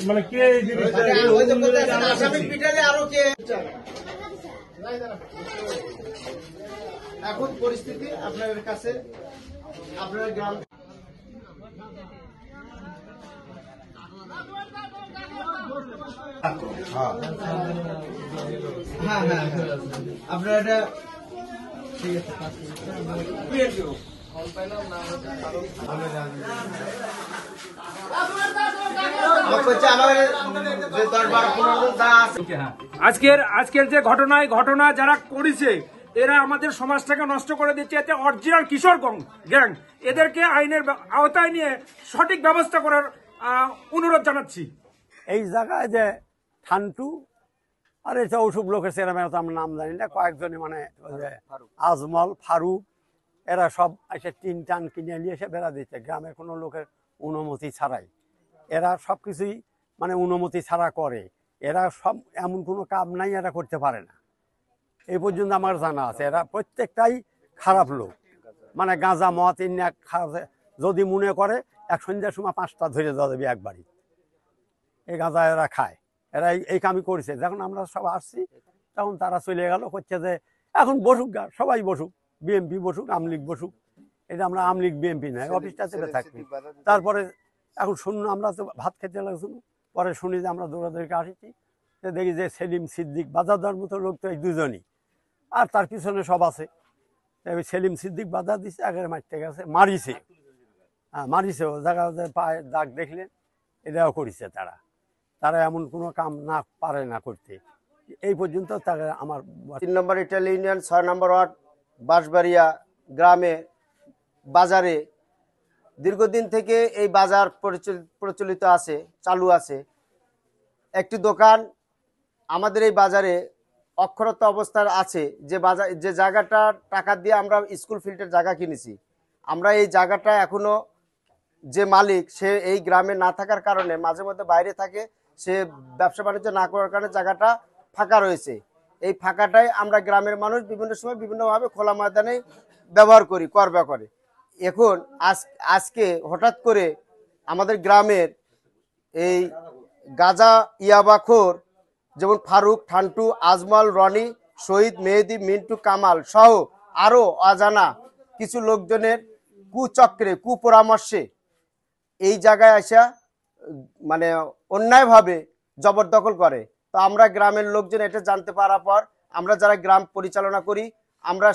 মানে কে এখন পরিস্থিতি আপনাদের কাছে আপনার গ্রাম হ্যাঁ হ্যাঁ আপনার এটা ঠিক আছে আজকের যে ঘটনা যারা করেছে এরা আমাদের সমাজটাকে নষ্ট করে দিচ্ছে। এতে অরিজিনাল কিশোর গ্যাং, এদেরকে আইনের আওতায় নিয়ে সঠিক ব্যবস্থা করার অনুরোধ জানাচ্ছি। এই জায়গায় যে ঠান্টু আর এটা ওসব লোকের চেরামেরা তো আমরা নাম জানি না, কয়েকজনই মানে আজমল ফারুক এরা সব এসে টিন টান কিনে নিয়ে এসে বেড়া দিচ্ছে গ্রামের কোনো লোকের অনুমতি ছাড়াই। এরা সব কিছুই মানে অনুমতি ছাড়া করে। এরা সব এমন কোনো কাম নাই এরা করতে পারে না, এই পর্যন্ত আমার জানা আছে। এরা প্রত্যেকটাই খারাপ লোক, মানে গাঁজা মদ ইন্না যদি মনে করে এক সন্ধ্যার সময় 5টা ধরে দেওয়া যাবে একবারই। এই গাঁজা এরা খায়, এরা এই কামই করেছে। যখন আমরা সব আসছি তখন তারা চলে গেল, করছে যে এখন বসুক গা, সবাই বসুক, বিএমপি বসুক, আমলিগ বসুক। এটা আমরা আমলিগ বিএমপি নয়, অফিসটা চেপে থাকবি। তারপরে এখন শুনুন, আমরা তো ভাত খেতে লাগছিল, পরে শুনি যে আমরা দৌড়াদৌড়িকে আসছি, দেখি যে সেলিম সিদ্দিক বাজার দেওয়ার মতো লোক তো এই দুজনই, আর তার পিছনে সব আছে। সেলিম সিদ্দিক বাজার দিচ্ছে, আগে মারতে গেছে, মারিছে। হ্যাঁ মারিছে, ও জায়গা পায়ে দাগ দেখলেন, এটাও করেছে তারা। তারা এমন কোনো কাম না পারে না করতে। এই পর্যন্ত তারা আমার 3 নম্বর ইটালি ইউনিয়ন 6 নম্বর ওয়ার্ড বাঁশবাড়িয়া গ্রামে বাজারে দীর্ঘদিন থেকে এই বাজার প্রচলিত আছে, চালু আছে। একটি দোকান আমাদের এই বাজারে অক্ষরত অবস্থায় আছে, যে জায়গাটা টাকা দিয়ে আমরা স্কুল ফিল্ডের জায়গা কিনেছি। আমরা এই জায়গাটা এখনো যে মালিক সে এই গ্রামে না থাকার কারণে মাঝে মধ্যে বাইরে থাকে, সে ব্যবসা বাণিজ্য না করার কারণে জায়গাটা ফাঁকা রয়েছে। এই ফাঁকাটাই আমরা গ্রামের মানুষ বিভিন্ন সময় বিভিন্নভাবে খোলা ময়দানে ব্যবহার করি, করবা করে। এখন আজকে হঠাৎ করে আমাদের গ্রামের এই গাজা ইয়াবাখোর যেমন ফারুক, ঠান্টু, আজমল, রনি, শহীদ, মেহেদি, মিন্টু, কামাল সহ আরো অজানা কিছু লোকজনের কুচক্রে কুপরামর্শে এই জায়গায় আসা মানে অন্যায়ভাবে জবরদখল করে। তো আমরা গ্রামের লোকজন এটা জানতে পারার পর আমরা যারা গ্রাম পরিচালনা করি আমরা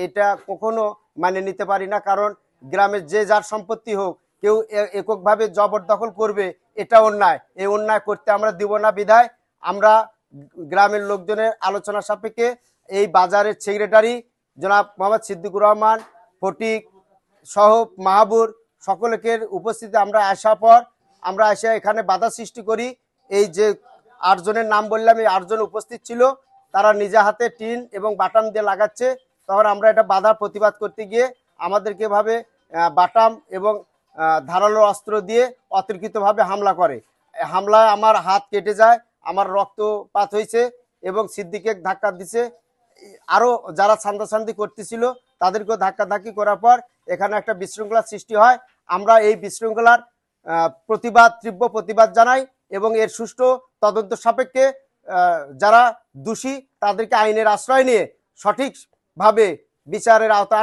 এটা কখনো মানে নিতে পারি না। কারণ গ্রামের যে যার সম্পত্তি হোক, কেউ এককভাবে জবরদখল করবে, এটা অন্যায়। এই অন্যায় করতে আমরা দিব না। বিধায় আমরা গ্রামের লোকজনের আলোচনা সাপেক্ষে এই বাজারের সেক্রেটারি জনাব মোহাম্মদ সিদ্দিকুর রহমান, ফটিক সহ মাহবুর সকলকে উপস্থিতি আমরা আসার পর আমরা এসে এখানে বাধা সৃষ্টি করি। এই যে 8 জনের নাম বললাম, এই 8 জন উপস্থিত ছিল, তারা নিজে হাতে টিন এবং বাটাম দিয়ে লাগাচ্ছে। তখন আমরা এটা বাধা প্রতিবাদ করতে গিয়ে আমাদেরকে এভাবে বাটাম এবং ধারালো অস্ত্র দিয়ে অতর্কিতভাবে হামলা করে। হামলায় আমার হাত কেটে যায়, আমার রক্তপাত হয়েছে এবং সিদ্দিকে ধাক্কা দিছে। আরও যারা ছান্দাছান্দি করতেছিল তাদেরকেও ধাক্কাধাক্কি করার পর এখানে একটা বিশৃঙ্খলার সৃষ্টি হয়। আমরা এই বিশৃঙ্খলার তীব্র প্রতিবাদ জানাই এবং এর সুষ্ঠু তদন্ত সাপেক্ষে যারা দোষী তাদেরকে আইনের আশ্রয় নিয়ে সঠিকভাবে বিচারের আওতায়